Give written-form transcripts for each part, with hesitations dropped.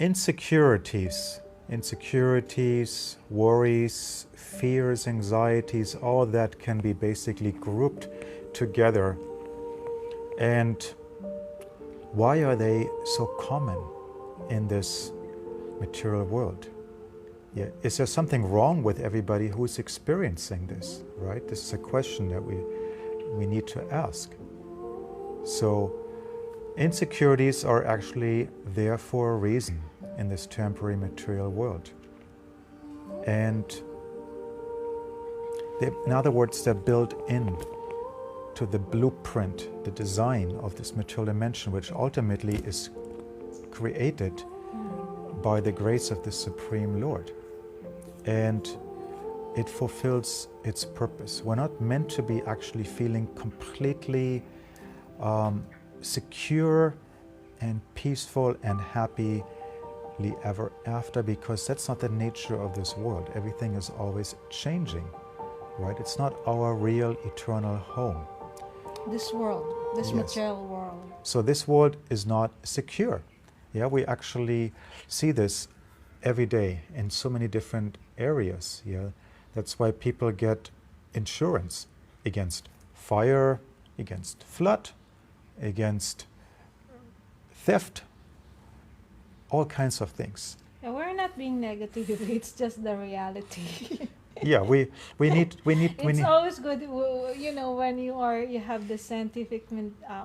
Insecurities, worries, fears, anxieties, all that can be basically grouped together. And why are they so common in this material world? Yeah. Is there something wrong with everybody who's experiencing this, right? This is a question that we need to ask. So insecurities are actually there for a reason in this temporary material world. And in other words, they're built in to the blueprint, the design of this material dimension, which ultimately is created by the grace of the Supreme Lord. And it fulfills its purpose. We're not meant to be actually feeling completely secure and peaceful and happily ever after, because that's not the nature of this world. Everything is always changing, right? It's not our real eternal home. This world, this Yes. material world. So this world is not secure. Yeah, we actually see this every day in so many different areas. Yeah, that's why people get insurance against fire, against flood, against theft, all kinds of things. Yeah, we're not being negative. It's just the reality. Yeah, we need. It's always good, when you have the scientific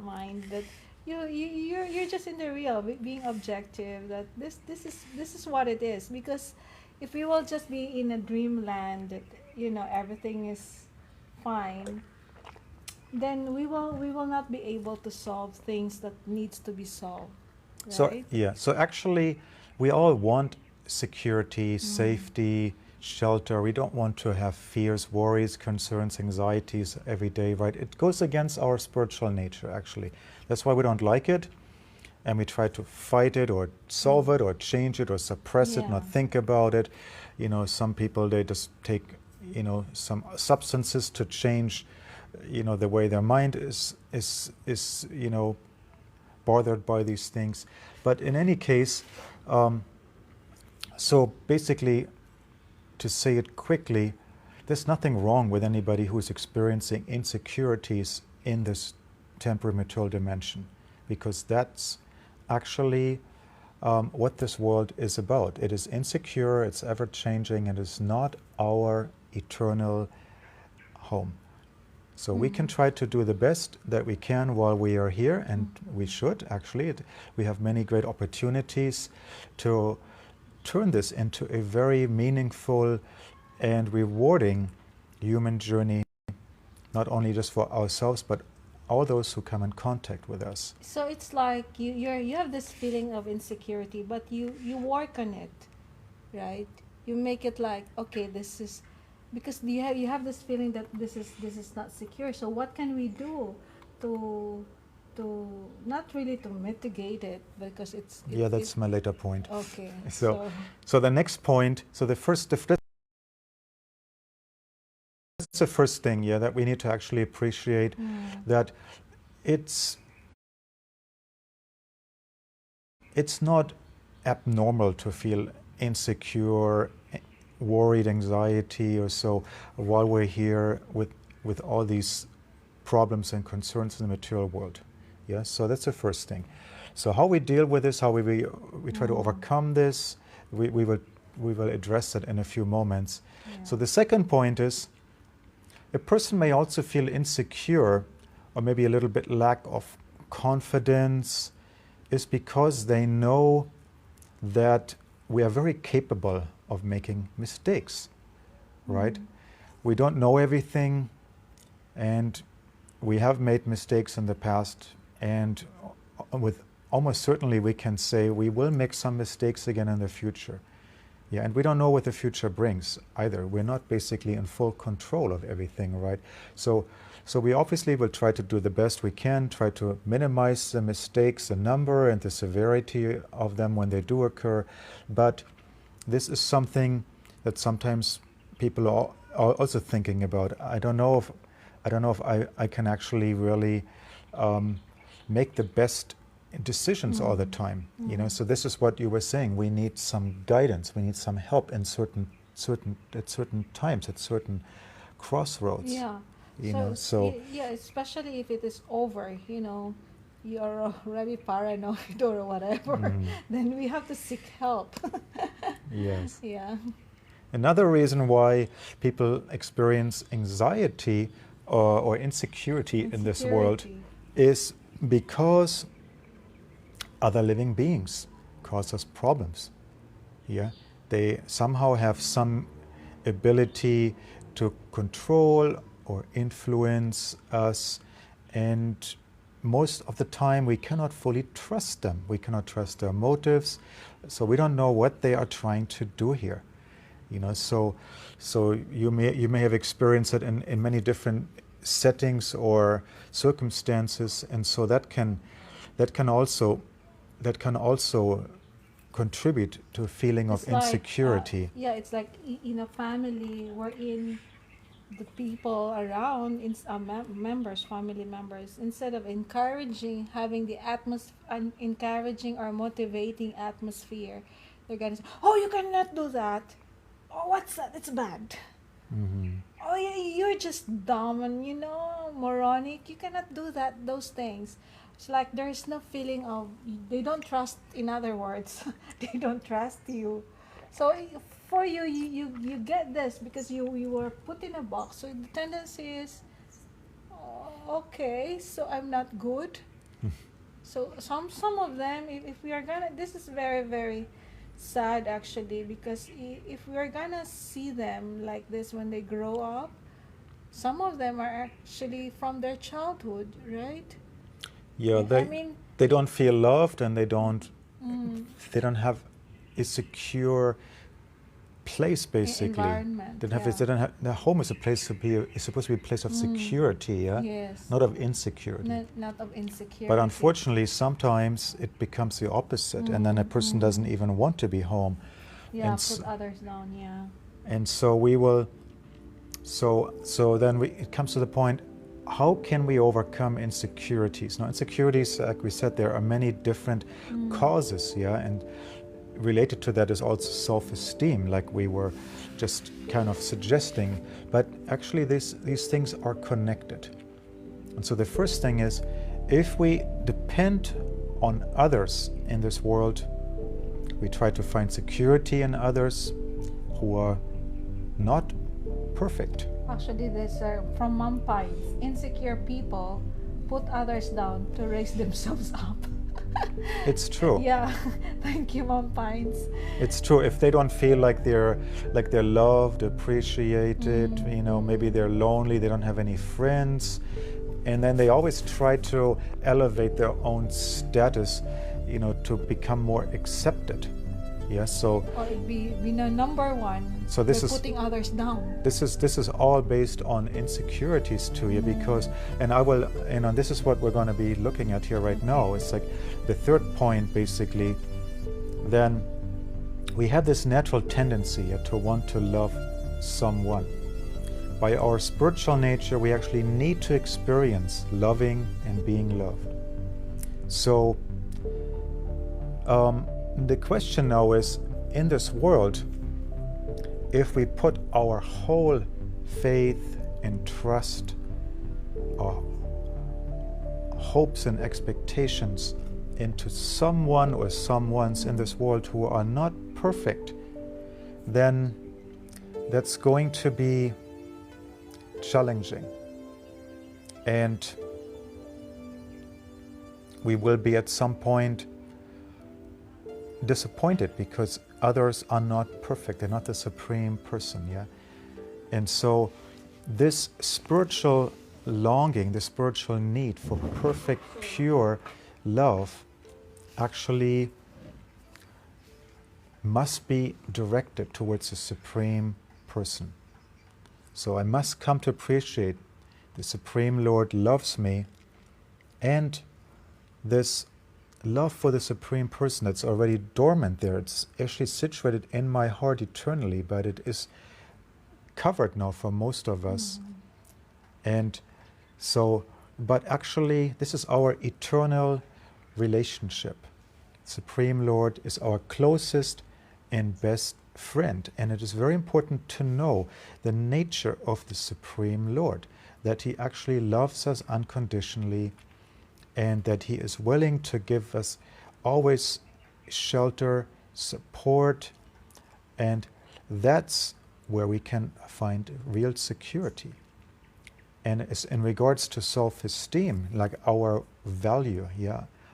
mind that you're just in the real, being objective. That this is what it is. Because if we will just be in a dreamland, that everything is fine, then we will not be able to solve things that needs to be solved. Right? So yeah, so actually, we all want security, safety, shelter. We don't want to have fears, worries, concerns, anxieties every day, right? It goes against our spiritual nature, actually. That's why we don't like it, and we try to fight it or solve it or change it or suppress it, not think about it. Some people, they just take, some substances to change, the way their mind is bothered by these things. But in any case, so basically, to say it quickly, there's nothing wrong with anybody who's experiencing insecurities in this temporary material dimension, because that's actually what this world is about. It is insecure, it's ever-changing, and it's not our eternal home. So we can try to do the best that we can while we are here, and we should, actually. We have many great opportunities to turn this into a very meaningful and rewarding human journey, not only just for ourselves, but all those who come in contact with us. So it's like you have this feeling of insecurity, but you work on it, right? You make it like, okay, this is because you have this feeling that this is not secure. So what can we do to not really to mitigate it, because yeah, that's my later point. Okay. So the next point. So that's the first thing, yeah, that we need to actually appreciate, that it's not abnormal to feel insecure, worried, anxiety, or so while we're here with all these problems and concerns in the material world. Yeah, so that's the first thing. So how we deal with this, how we try to overcome this, we will address that in a few moments. Yeah. So the second point is, a person may also feel insecure, or maybe a little bit lack of confidence, is because they know that we are very capable of making mistakes, right? We don't know everything, and we have made mistakes in the past, and with almost certainly we can say we will make some mistakes again in the future. Yeah, and we don't know what the future brings either. We're not basically in full control of everything, right? So we obviously will try to do the best we can, try to minimize the mistakes, the number and the severity of them when they do occur. But this is something that sometimes people are also thinking about. I don't know if I can actually really make the best decisions all the time. You know, so this is what you were saying. We need some guidance. We need some help in certain times, at certain crossroads. Yeah. You So, know, so yeah, especially if it is over, you're already paranoid or whatever, then we have to seek help. yes. Yeah. Another reason why people experience anxiety or insecurity in this world Insecurity. is because other living beings cause us problems. Yeah, they somehow have some ability to control or influence us, and most of the time we cannot fully trust them. We cannot trust their motives, so we don't know what they are trying to do here. You know, so you may have experienced it in many different settings or circumstances, and so that can also contribute to a feeling of It's like, insecurity. yeah, it's like in a family wherein the people around, members, family members, instead of having the encouraging or motivating atmosphere, they're gonna say, "Oh, you cannot do that. Oh, what's that? It's bad. Hmm. Oh, yeah, you're just dumb and moronic. You cannot do those things." It's like there's no feeling of they don't trust. In other words, they don't trust you. So for you get this because you were put in a box. So the tendency is, "Oh, okay, so I'm not good." So some of them, if we are gonna, this is very very sad actually, because if we are gonna see them like this when they grow up, some of them are actually from their childhood, right? Yeah, I mean, they don't feel loved, and they don't mm, have a secure place, basically. environment. They Yeah. don't have, the home is supposed to be a place of security, yeah, Yes. not of insecurity. Not of insecurity. But unfortunately, sometimes it becomes the opposite, and then a person doesn't even want to be home. Yeah, and put others down. Yeah. And so we will. So then it comes to the point. How can we overcome insecurities? Now, insecurities, like we said, there are many different causes, yeah, and related to that is also self-esteem, like we were just kind of suggesting. But actually, these things are connected. And so the first thing is, if we depend on others in this world, we try to find security in others who are not perfect. Actually, this from Mom Pines. Insecure people put others down to raise themselves up. It's true. Yeah, thank you, Mom Pines. It's true. If they don't feel like they're loved, appreciated, maybe they're lonely, they don't have any friends, and then they always try to elevate their own status, to become more accepted. Yeah. So. Or it'd be number one. So this is putting others down. This is all based on insecurities too, yeah. Because, and I will, this is what we're going to be looking at here right now. It's like the third point, basically. Then we have this natural tendency to want to love someone. By our spiritual nature, we actually need to experience loving and being loved. So the question now is, in this world, if we put our whole faith and trust, our hopes and expectations into someone or someones in this world who are not perfect, then that's going to be challenging. And we will be at some point disappointed because others are not perfect. They're not the supreme person, yeah? And so this spiritual longing, the spiritual need for perfect, pure love actually must be directed towards the supreme person. So I must come to appreciate the Supreme Lord loves me, and this love for the Supreme Person that's already dormant there, it's actually situated in my heart eternally, but it is covered now for most of us. And so, but actually this is our eternal relationship. Supreme Lord is our closest and best friend. And it is very important to know the nature of the Supreme Lord, that he actually loves us unconditionally and that he is willing to give us always shelter, support, and that's where we can find real security. And as in regards to self-esteem, like our value,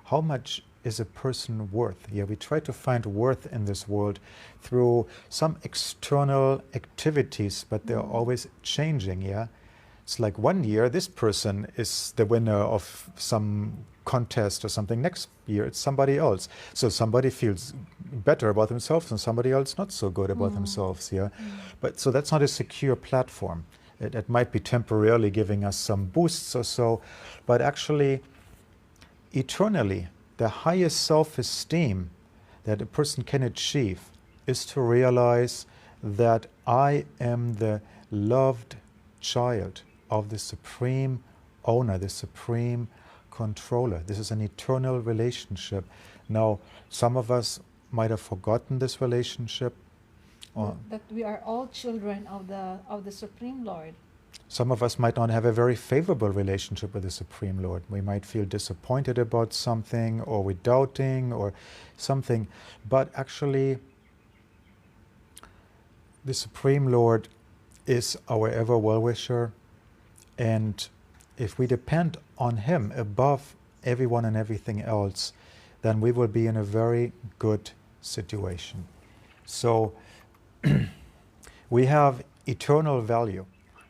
how much is a person worth? We try to find worth in this world through some external activities, but they're always changing, It's like one year this person is the winner of some contest or something. Next year it's somebody else. So somebody feels better about themselves and somebody else not so good about themselves, But so that's not a secure platform. It might be temporarily giving us some boosts or so, but actually, eternally, the highest self-esteem that a person can achieve is to realize that I am the loved child of the supreme owner, the supreme controller. This is an eternal relationship. Now, some of us might have forgotten this relationship. That we are all children of the Supreme Lord. Some of us might not have a very favorable relationship with the Supreme Lord. We might feel disappointed about something, or we're doubting, or something. But actually, the Supreme Lord is our ever well-wisher, and if we depend on him above everyone and everything else, then we will be in a very good situation. So we have eternal value.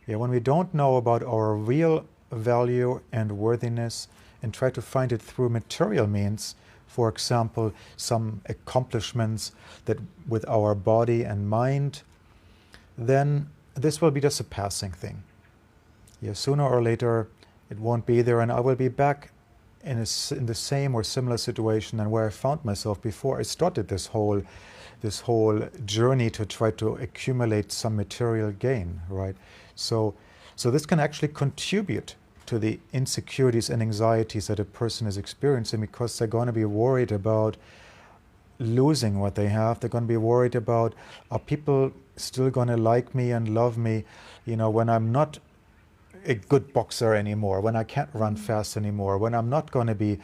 When we don't know about our real value and worthiness and try to find it through material means, for example, some accomplishments that with our body and mind, then this will be just a passing thing. Sooner or later, it won't be there, and I will be back in the same or similar situation than where I found myself before I started this whole journey to try to accumulate some material gain, right? So this can actually contribute to the insecurities and anxieties that a person is experiencing, because they're going to be worried about losing what they have. They're going to be worried about, are people still going to like me and love me, when I'm not a good boxer anymore, when I can't run fast anymore, when I'm not going to be,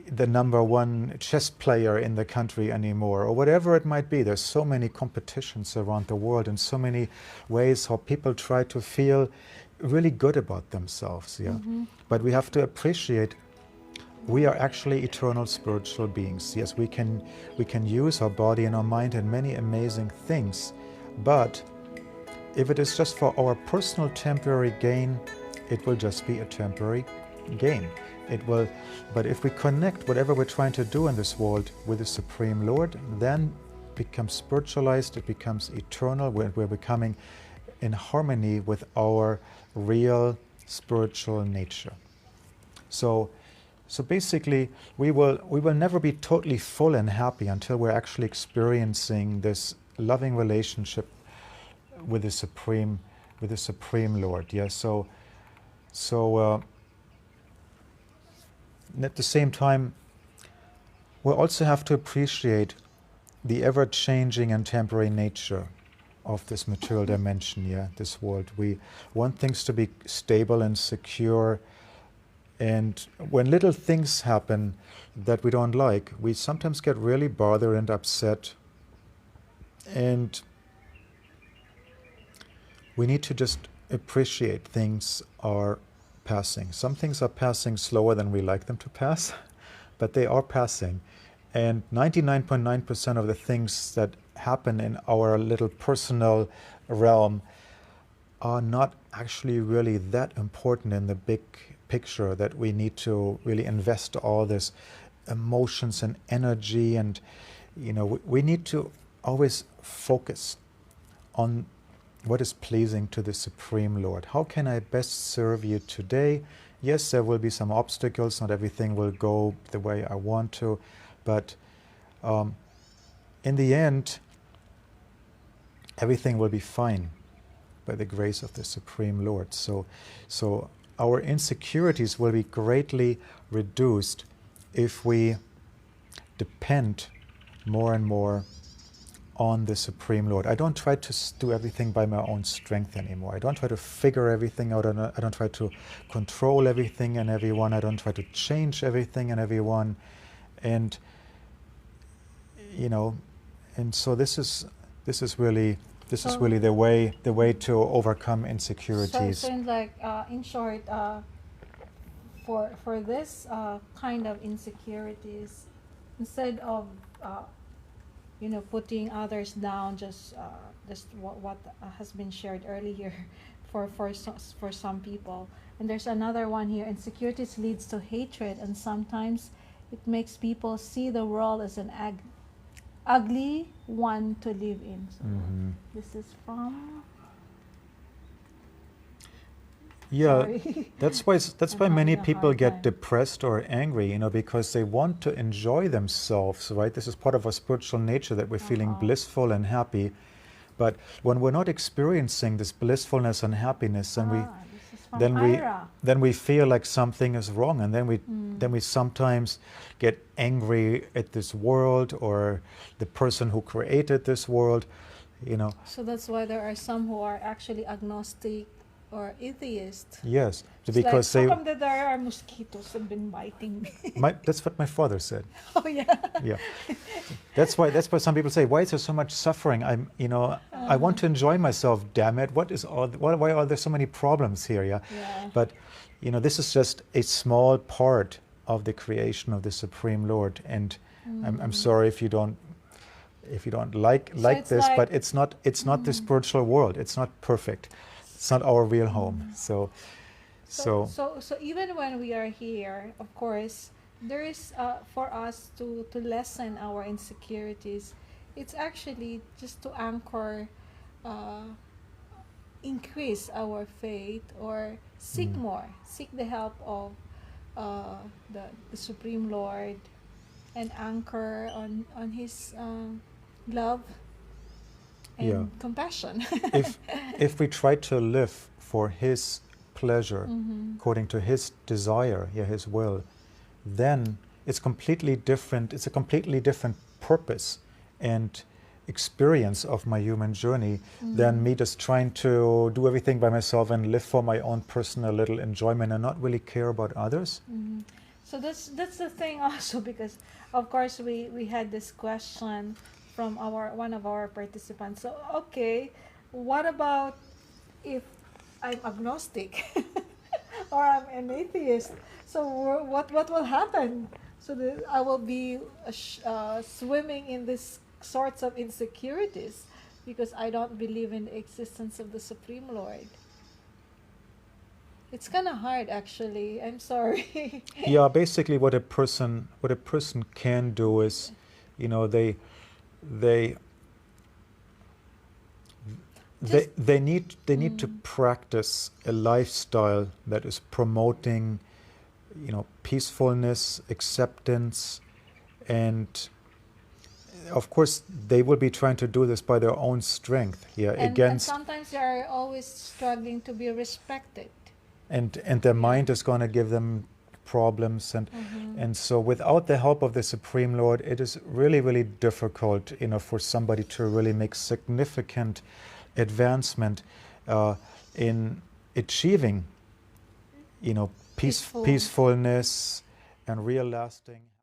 the number one chess player in the country anymore, or whatever it might be. There's so many competitions around the world and so many ways how people try to feel really good about themselves. But we have to appreciate we are actually eternal spiritual beings. Yes, we can use our body and our mind in many amazing things, but if it is just for our personal temporary gain, it will just be a temporary gain. But if we connect whatever we're trying to do in this world with the Supreme Lord, then it becomes spiritualized, it becomes eternal, we're becoming in harmony with our real spiritual nature. So basically, we will never be totally full and happy until we're actually experiencing this loving relationship with the Supreme Lord. So at the same time, we also have to appreciate the ever-changing and temporary nature of this material dimension, this world. We want things to be stable and secure, and when little things happen that we don't like, we sometimes get really bothered and upset, and we need to just appreciate things are passing. Some things are passing slower than we like them to pass, but they are passing. And 99.9% of the things that happen in our little personal realm are not actually really that important in the big picture that we need to really invest all this emotions and energy. And we need to always focus on what is pleasing to the Supreme Lord. How can I best serve you today? Yes, there will be some obstacles. Not everything will go the way I want to. But in the end, everything will be fine by the grace of the Supreme Lord. So our insecurities will be greatly reduced if we depend more and more on the Supreme Lord. I don't try to do everything by my own strength anymore. I don't try to figure everything out. I don't try to control everything and everyone. I don't try to change everything and everyone. And and so this is really the way to overcome insecurities. So in short, for this kind of insecurities, instead of putting others down, just what has been shared earlier, for some people. And there's another one here: insecurities leads to hatred, and sometimes it makes people see the world as an ugly one to live in. So this is from. Yeah, Sorry. that's why many having a people hard get time. depressed or angry, because they want to enjoy themselves, right? This is part of our spiritual nature, that we're feeling blissful and happy. But when we're not experiencing this blissfulness and happiness, This is from then Ira. we feel like something is wrong, and then we sometimes get angry at this world or the person who created this world, So that's why there are some who are actually agnostic or atheist. Yes, It's because like, how come that there are mosquitoes have been biting me? that's what my father said. Oh yeah. Yeah, that's why some people say, why is there so much suffering? I want to enjoy myself. Damn it! Why are there so many problems here? Yeah, Yeah. but this is just a small part of the creation of the Supreme Lord, and I'm sorry if you don't like it's this, like- but it's not the spiritual world. It's not perfect. It's not our real home. So even when we are here, of course, there is for us to lessen our insecurities. It's actually just to anchor, increase our faith, or seek more, seek the help of the Supreme Lord, and anchor on His love and Yeah. compassion. if we try to live for His pleasure, according to His desire, His will, then it's completely different. It's a completely different purpose and experience of my human journey than me just trying to do everything by myself and live for my own personal little enjoyment and not really care about others. So that's the thing also, because of course we had this question from one of our participants. So okay, what about if I'm agnostic or I'm an atheist? So what will happen? So I will be swimming in this sorts of insecurities because I don't believe in the existence of the Supreme Lord. It's kind of hard, actually. I'm sorry. Yeah, basically what a person can do is, they need to practice a lifestyle that is promoting, peacefulness, acceptance, and of course they will be trying to do this by their own strength. Yeah, and sometimes they are always struggling to be respected. And their mind is going to give them problems, and so without the help of the Supreme Lord, it is really, really difficult, for somebody to really make significant advancement in achieving, peacefulness and real lasting